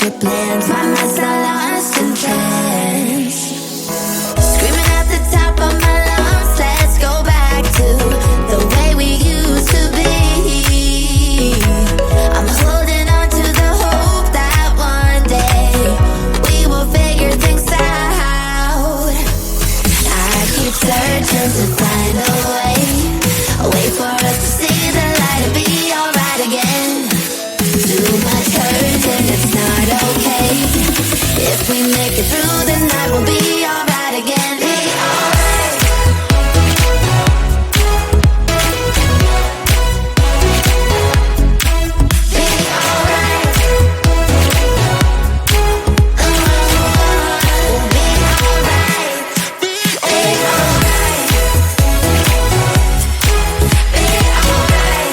make plans. My mind's not lost in trance. Screaming at the top of my lungs, let's go back to the way we used to be. I'm holding on to the hope that one day we will figure things out. I keep searching to find a way for us to see the light and be alright again. Too much hurt and it's not okay. If we make it through the night, we'll be alright again. Be alright. Be alright. We'll be alright. Be alright. Be alright.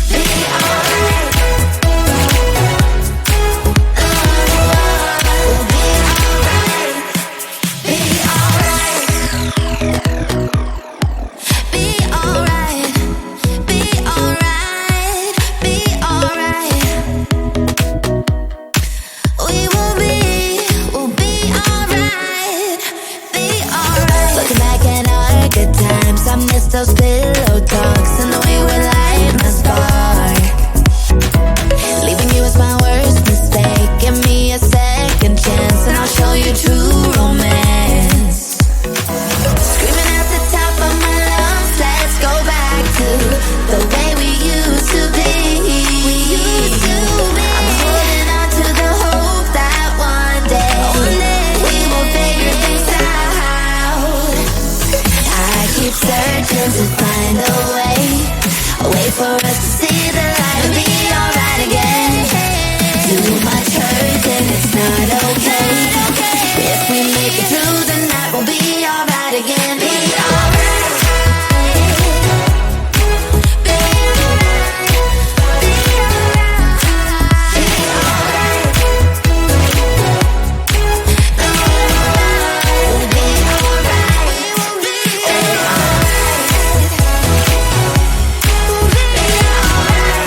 Be alright. We'll be alright. Be alright. Be alright. Be alright. We'll be alright. Be alright. Looking back at our good times, I miss those pillow talks and the way we light my spark. Leaving you was my worst mistake. Give me a second chance and I'll show you true romance. Screaming at the top of my lungs, let's go back to the way we used to be. I'm holding on to the hope that one day we will figure things out. I keep searching to find a way for us to see the light and be alright again. Too much hurt and it's not okay. If we make it through the night, we'll be alright again. Be alright. Be alright. Be alright. Be alright. We'll be alright. We'll be alright. We'll be alright.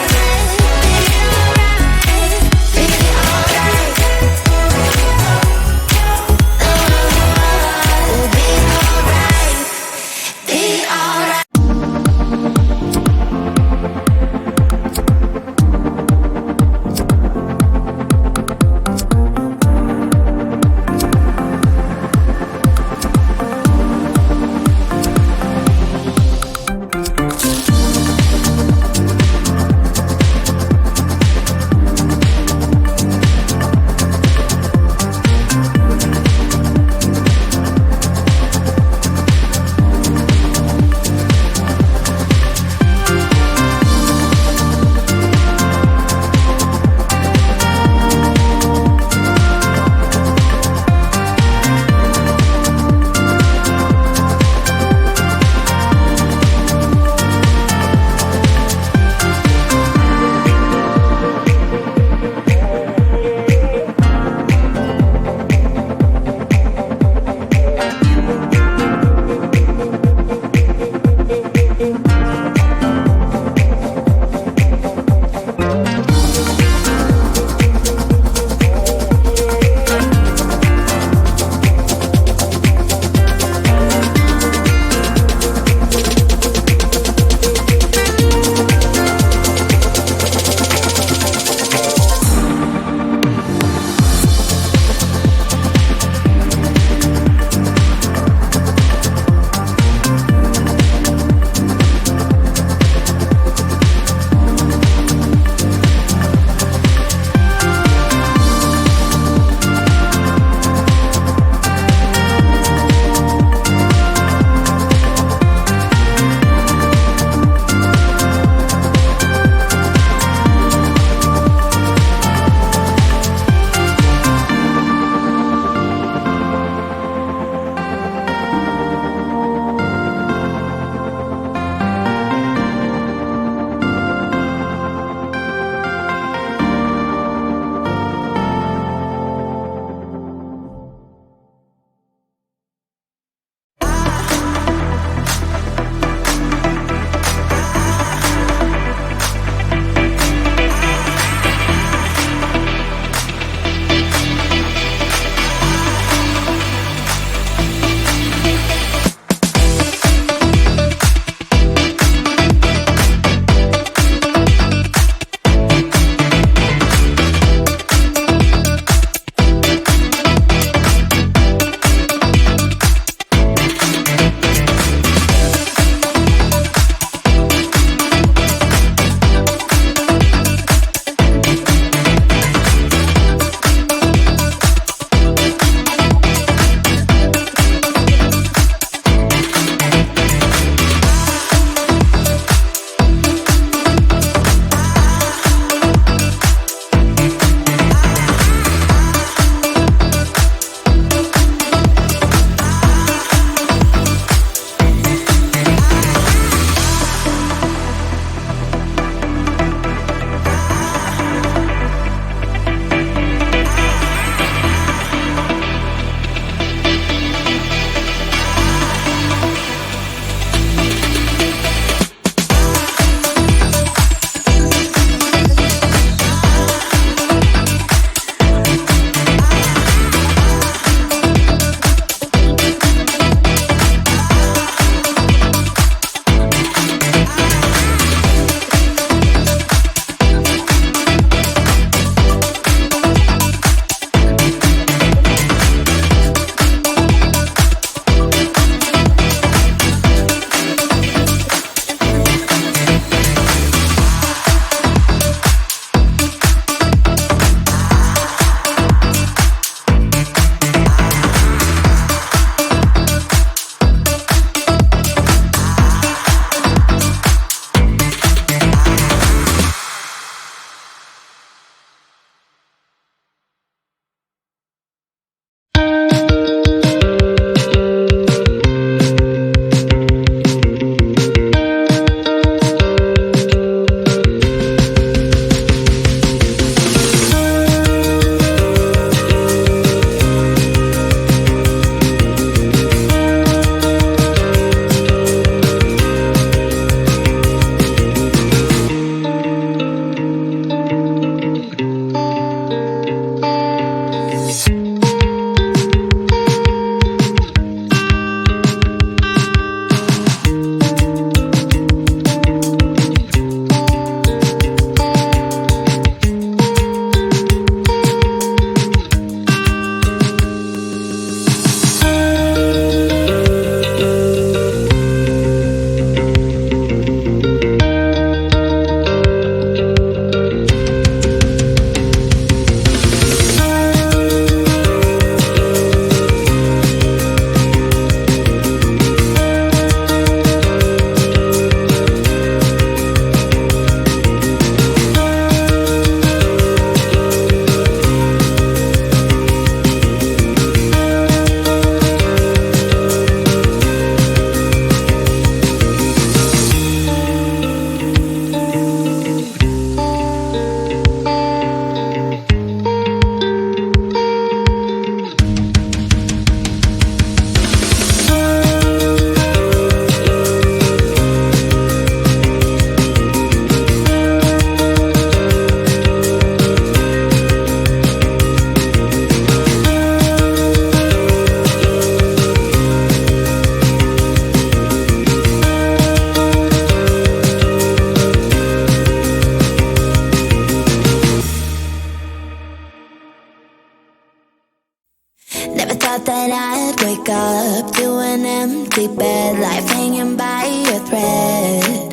empty bed, life hanging by a thread.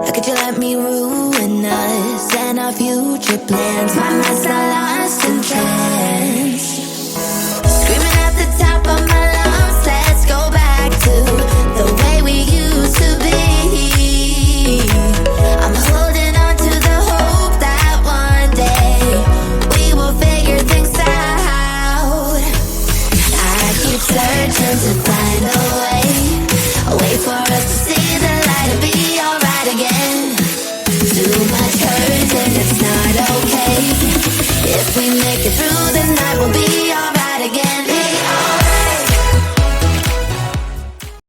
How could you let me ruin us and our future plans? My mind's not lost in trance. Screaming at the top of my lungs, let's go back to the way we used to be. I'm holding on to the hope that one day we will figure things out. I keep searching to find a way for us to see the light and be alright again. Too much hurt and it's not okay. If we make it through the night, we'll be